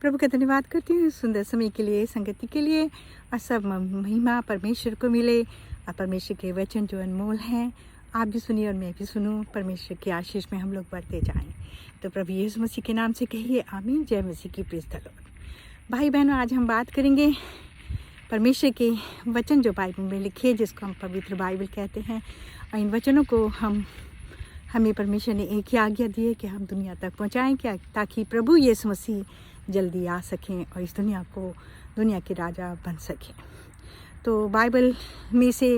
प्रभु का धन्यवाद करती हूँ सुंदर समय के लिए, संगति के लिए, और सब महिमा परमेश्वर को मिले। और परमेश्वर के वचन जो अनमोल हैं, आप भी सुनिए और मैं भी सुनूं। परमेश्वर की आशीष में हम लोग बढ़ते जाएं। तो प्रभु यीशु मसीह के नाम से कहिए आमीन। जय मसीह की, प्रेज़ द लॉर्ड। भाई बहनों, आज हम बात करेंगे परमेश्वर के वचन जो बाइबल में लिखे, जिसको हम पवित्र बाइबल कहते हैं। और इन वचनों को हमें परमेश्वर ने एक ही आज्ञा दी है कि हम दुनिया तक पहुँचाएँ, क्या ताकि प्रभु यीशु मसीह जल्दी आ सकें और इस दुनिया के राजा बन सकें। तो बाइबल में से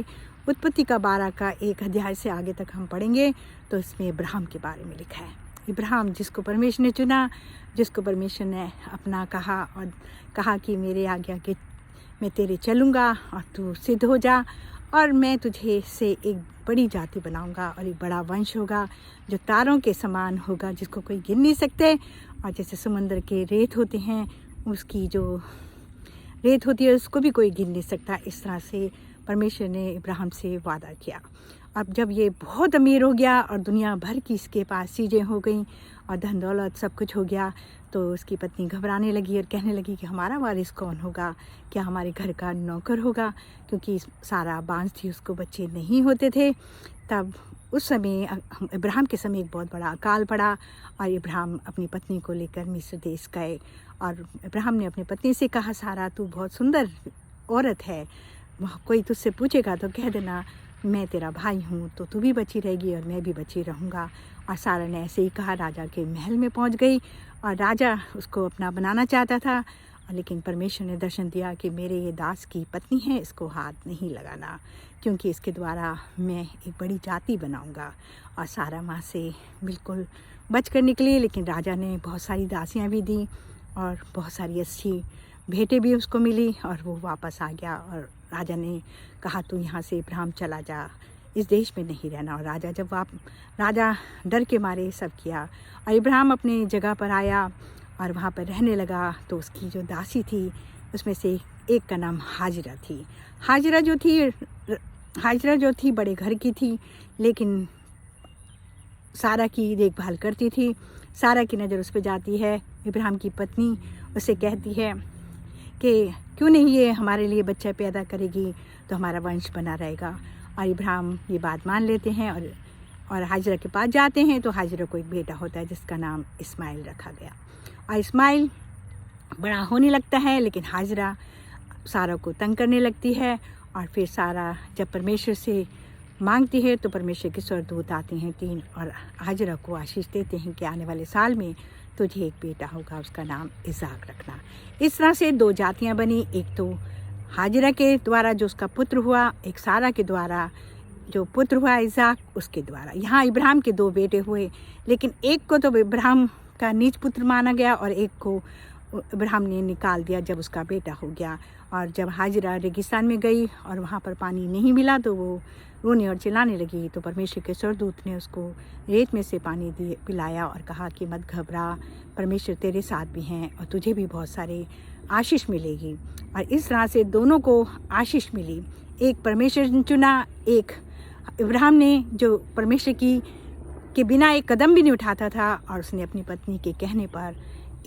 उत्पत्ति का 12 का एक अध्याय से आगे तक हम पढ़ेंगे। तो इसमें इब्राहिम के बारे में लिखा है। इब्राहिम जिसको परमेश्वर ने चुना, जिसको परमेश्वर ने अपना कहा और कहा कि मेरे आज्ञा के मैं तेरे चलूँगा और तू सिद्ध हो जा, और मैं तुझे से एक बड़ी जाति बनाऊंगा और एक बड़ा वंश होगा जो तारों के समान होगा, जिसको कोई गिन नहीं सकते। और जैसे समुद्र के रेत होते हैं, उसकी जो रेत होती है उसको भी कोई गिन नहीं सकता। इस तरह से परमेश्वर ने इब्राहिम से वादा किया। अब जब ये बहुत अमीर हो गया और दुनिया भर की इसके पास चीज़ें हो गई और धन दौलत सब कुछ हो गया, तो उसकी पत्नी घबराने लगी और कहने लगी कि हमारा वारिस कौन होगा, क्या हमारे घर का नौकर होगा, क्योंकि सारा बांझ थी, उसको बच्चे नहीं होते थे। तब उस समय इब्राहिम के समय एक बहुत बड़ा अकाल पड़ा और इब्राहिम अपनी पत्नी को लेकर मिस्र देश गए। और इब्राहिम ने अपनी पत्नी से कहा, सारा तू बहुत सुंदर औरत है, कोई तुझसे पूछेगा तो कह देना मैं तेरा भाई हूँ, तो तू भी बची रहेगी और मैं भी बची रहूँगा। और सारा ने ऐसे ही कहा। राजा के महल में पहुँच गई और राजा उसको अपना बनाना चाहता था, लेकिन परमेश्वर ने दर्शन दिया कि मेरे ये दास की पत्नी है, इसको हाथ नहीं लगाना, क्योंकि इसके द्वारा मैं एक बड़ी जाति बनाऊंगा। और सारा वहाँ से बिल्कुल बच कर निकली, लेकिन राजा ने बहुत सारी दासियाँ भी दी और बहुत सारी अच्छी भेंटें भी उसको मिली, और वो वापस आ गया। और राजा ने कहा तू यहाँ से इब्राहिम चला जा, इस देश में नहीं रहना। और राजा डर के मारे सब किया, और इब्राहिम अपनी जगह पर आया और वहाँ पर रहने लगा। तो उसकी जो दासी थी उसमें से एक का नाम हाजिरा थी। हाजिरा जो थी बड़े घर की थी, लेकिन सारा की देखभाल करती थी। सारा की नज़र उस पर जाती है। इब्राहिम की पत्नी उसे कहती है कि क्यों नहीं ये हमारे लिए बच्चा पैदा करेगी तो हमारा वंश बना रहेगा। और इब्राहिम ये बात मान लेते हैं और हाजिरा के पास जाते हैं। तो हाजिरा को एक बेटा होता है जिसका नाम इस्माइल रखा गया। और इस्माइल बड़ा होने लगता है, लेकिन हाजिरा सारा को तंग करने लगती है। और फिर सारा जब परमेश्वर से मांगती है तो परमेश्वर के स्वर्गदूत आते हैं 3 और हाजिरा को आशीष देते हैं कि आने वाले साल में तुझे एक बेटा होगा, उसका नाम इसाक रखना। इस तरह से 2 जातियां बनी, एक तो हाजिरा के द्वारा जो उसका पुत्र हुआ, एक सारा के द्वारा जो पुत्र हुआ इसाक, उसके द्वारा। यहाँ इब्राहिम के 2 बेटे हुए, लेकिन एक को तो इब्राहिम का नीच पुत्र माना गया और एक को इब्राहिम ने निकाल दिया जब उसका बेटा हो गया। और जब हाजिरा रेगिस्तान में गई और वहाँ पर पानी नहीं मिला तो वो रोने और चिल्लाने लगी। तो परमेश्वर के स्वर्गदूत ने उसको रेत में से पानी पिलाया और कहा कि मत घबरा, परमेश्वर तेरे साथ भी हैं और तुझे भी बहुत सारे आशीष मिलेगी। और इस तरह से दोनों को आशीष मिली। एक परमेश्वर ने चुना, एक इब्राहिम ने जो परमेश्वर के बिना एक कदम भी नहीं उठाता था, और उसने अपनी पत्नी के कहने पर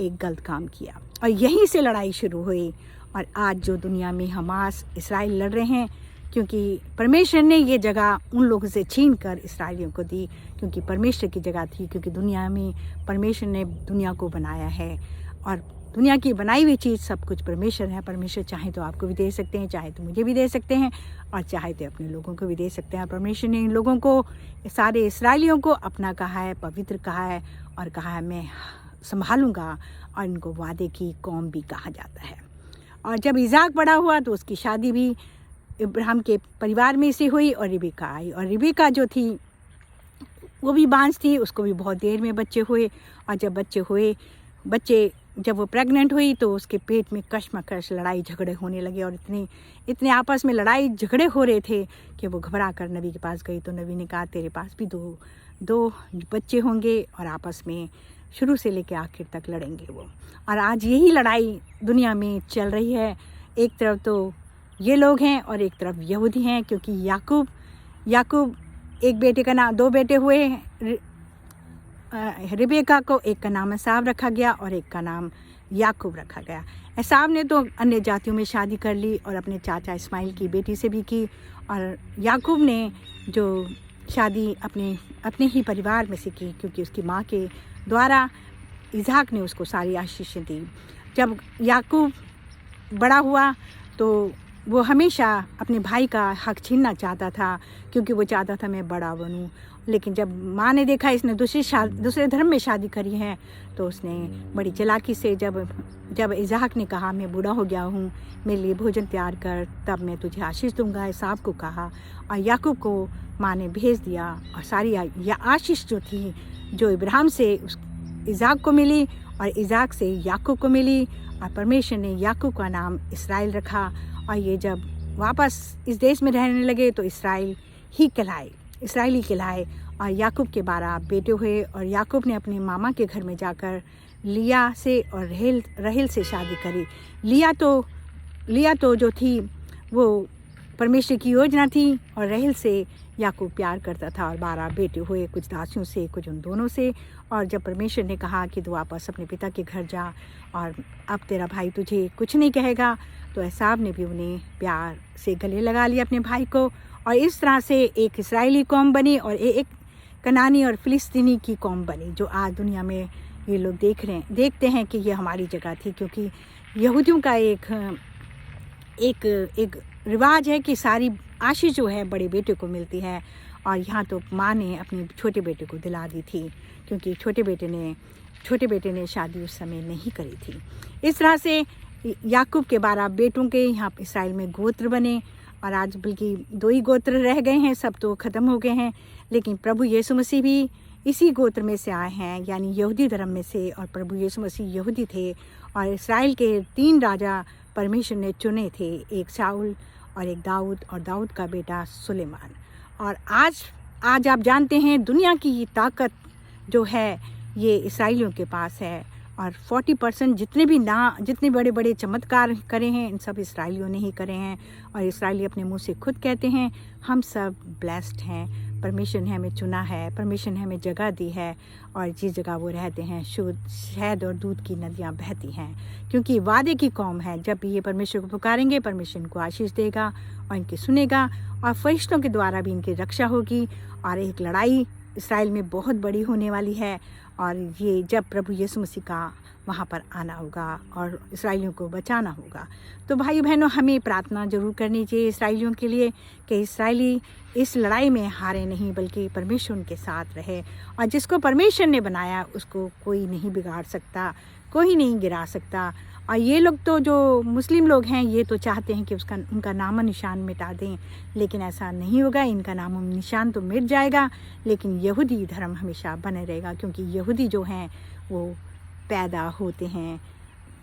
एक गलत काम किया। और यहीं से लड़ाई शुरू हुई। और आज जो दुनिया में हमास इस्राइल लड़ रहे हैं, क्योंकि परमेश्वर ने ये जगह उन लोगों से छीन कर इसराइलियों को दी, क्योंकि परमेश्वर की जगह थी। क्योंकि दुनिया में परमेश्वर ने दुनिया को बनाया है, और दुनिया की बनाई हुई चीज़ सब कुछ परमेश्वर है। परमेश्वर चाहे तो आपको भी दे सकते हैं, चाहे तो मुझे भी दे सकते हैं, और चाहे तो अपने लोगों को भी दे सकते हैं। परमेश्वर ने इन लोगों को, सारे इसराइलियों को अपना कहा है, पवित्र कहा है, और कहा है मैं संभालूंगा, और इनको वादे की कौम भी कहा जाता है। और जब इसाक बड़ा हुआ तो उसकी शादी भी इब्राहिम के परिवार में से हुई, और रिबेका आई। और रिबेका जो थी वो भी बांझ थी, उसको भी बहुत देर में बच्चे हुए। और जब जब वो प्रेग्नेंट हुई तो उसके पेट में कशमकश लड़ाई झगड़े होने लगे, और इतने आपस में लड़ाई झगड़े हो रहे थे कि वो घबरा कर नबी के पास गई। तो नबी ने कहा तेरे पास भी दो बच्चे होंगे, और आपस में शुरू से लेकर आखिर तक लड़ेंगे वो। और आज यही लड़ाई दुनिया में चल रही है। एक तरफ तो ये लोग हैं और एक तरफ यहूदी हैं, क्योंकि याकूब एक बेटे का नाम, 2 बेटे हुए। रिबेका को एक का नाम एसाव रखा गया और एक का नाम याकूब रखा गया। एसाव ने तो अन्य जातियों में शादी कर ली और अपने चाचा इस्माइल की बेटी से भी की, और याकूब ने जो शादी अपने ही परिवार में से की, क्योंकि उसकी माँ के द्वारा इसहाक ने उसको सारी आशीषें दी। जब याकूब बड़ा हुआ तो वो हमेशा अपने भाई का हक छीनना चाहता था, क्योंकि वो चाहता था मैं बड़ा बनूं। लेकिन जब माँ ने देखा इसने दूसरे धर्म में शादी करी है, तो उसने बड़ी चालाकी से जब इसहाक ने कहा मैं बूढ़ा हो गया हूँ, मेरे लिए भोजन तैयार कर, तब मैं तुझे आशीष दूंगा, एसाव को कहा। और याकूब को माँ ने भेज दिया, और सारी आशीष जो थी जो इब्राहिम से इसहाक को मिली और इसहाक से याकूब को मिली, और परमेश्वर ने याकूब का नाम इसराइल रखा। और ये जब वापस इस देश में रहने लगे तो इसराइली कहलाए। और याकूब के 12 बेटे हुए, और याकूब ने अपने मामा के घर में जाकर लिया से और राहेल से शादी करी। लिया तो जो थी वो परमेश्वर की योजना थी, और राहेल से याकूब प्यार करता था, और 12 बेटे हुए, कुछ दासियों से कुछ उन दोनों से। और जब परमेश्वर ने कहा कि तू वापस अपने पिता के घर जा और अब तेरा भाई तुझे कुछ नहीं कहेगा, तो एसाव ने भी उन्हें प्यार से गले लगा लिया अपने भाई को, और इस तरह से एक इस्राएली कौम बनी और एक कनानी और फिलिस्तीनी की कौम बनी, जो आज दुनिया में ये लोग देखते हैं कि ये हमारी जगह थी। क्योंकि यहूदियों का एक रिवाज है कि सारी आशीष जो है बड़े बेटे को मिलती है, और यहाँ तो माँ ने अपने छोटे बेटे को दिला दी थी, क्योंकि छोटे बेटे ने शादी उस समय नहीं करी थी। इस तरह से याकूब के 12 बेटों के यहाँ इसराइल में गोत्र बने, और आज बल्कि 2 ही गोत्र रह गए हैं, सब तो ख़त्म हो गए हैं। लेकिन प्रभु यीशु मसीह भी इसी गोत्र में से आए हैं, यानी यहूदी धर्म में से, और प्रभु यीशु मसीह यहूदी थे। और इसराइल के 3 राजा परमेश्वर ने चुने थे, एक शाऊल और एक दाऊद, और दाऊद का बेटा सुलेमान। और आज आप जानते हैं दुनिया की ताकत जो है ये इसराइलियों के पास है, और 40% जितने बड़े बड़े चमत्कार करे हैं इन सब इसराइलियों ने ही करे हैं। और इसराइली अपने मुंह से खुद कहते हैं हम सब ब्लेस्ड हैं, परमेश्वर ने हमें चुना है, परमेश्वर ने हमें जगह दी है, और जिस जगह वो रहते हैं शुद्ध शहद और दूध की नदियाँ बहती हैं, क्योंकि वादे की कौम है। जब भी ये परमेश्वर को पुकारेंगे, परमेश्वर इनको आशीष देगा और इनकी सुनेगा, और फरिश्तों के द्वारा भी इनकी रक्षा होगी। और एक लड़ाई इसराइल में बहुत बड़ी होने वाली है, और ये जब प्रभु यीशु मसीह का वहाँ पर आना होगा और इसराइलियों को बचाना होगा। तो भाई बहनों, हमें प्रार्थना जरूर करनी चाहिए इसराइलियों के लिए कि इसराइली इस लड़ाई में हारे नहीं, बल्कि परमेश्वर उनके साथ रहे। और जिसको परमेश्वर ने बनाया उसको कोई नहीं बिगाड़ सकता, कोई नहीं गिरा सकता। और ये लोग तो जो मुस्लिम लोग हैं ये तो चाहते हैं कि उनका नाम निशान मिटा दें, लेकिन ऐसा नहीं होगा। इनका नाम निशान तो मिट जाएगा, लेकिन यहूदी धर्म हमेशा बने रहेगा, क्योंकि यहूदी जो हैं वो पैदा होते हैं,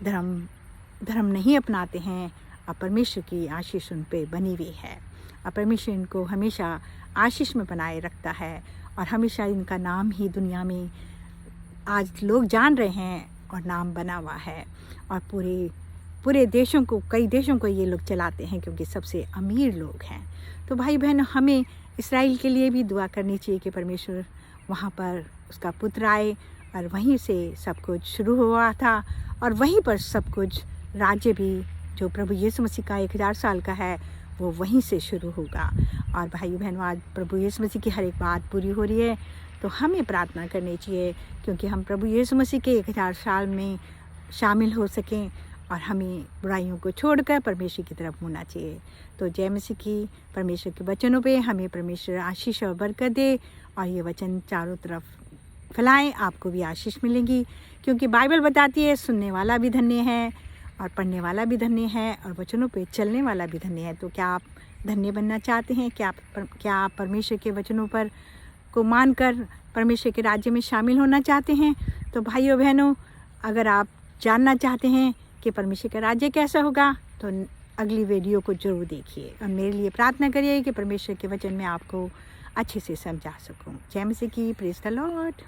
धर्म नहीं अपनाते हैं, और परमेश्वर की आशीष उन पर बनी हुई है, और परमेश्वर इनको हमेशा आशीष में बनाए रखता है। और हमेशा इनका नाम ही दुनिया में आज लोग जान रहे हैं और नाम बना हुआ है, और पूरे कई देशों को ये लोग चलाते हैं, क्योंकि सबसे अमीर लोग हैं। तो भाई बहन, हमें इसराइल के लिए भी दुआ करनी चाहिए कि परमेश्वर वहाँ पर उसका पुत्र आए, और वहीं से सब कुछ शुरू हुआ था, और वहीं पर सब कुछ राज्य भी जो प्रभु यीशु मसीह का 1000 साल का है वो वहीं से शुरू होगा। और भाई बहनों, आज प्रभु यीशु मसीह की हर एक बात पूरी हो रही है, तो हमें प्रार्थना करनी चाहिए क्योंकि हम प्रभु यीशु मसीह के 1000 साल में शामिल हो सकें, और हमें बुराइयों को छोड़कर परमेश्वर की तरफ मुड़ना चाहिए। तो जय मसीह की। परमेश्वर के वचनों पे हमें परमेश्वर आशीष और बरकत दे, और ये वचन चारों तरफ फैलाएं, आपको भी आशीष मिलेगी। क्योंकि बाइबल बताती है सुनने वाला भी धन्य है, और पढ़ने वाला भी धन्य है, और वचनों पे चलने वाला भी धन्य है। तो क्या आप धन्य बनना चाहते हैं? क्या आप परमेश्वर के वचनों पर को मानकर परमेश्वर के राज्य में शामिल होना चाहते हैं? तो भाइयों बहनों, अगर आप जानना चाहते हैं कि परमेश्वर का राज्य कैसा होगा, तो अगली वीडियो को जरूर देखिए, और मेरे लिए प्रार्थना करिए कि परमेश्वर के वचन में आपको अच्छे से समझा सकूं। जय मसीह की। Praise the Lord.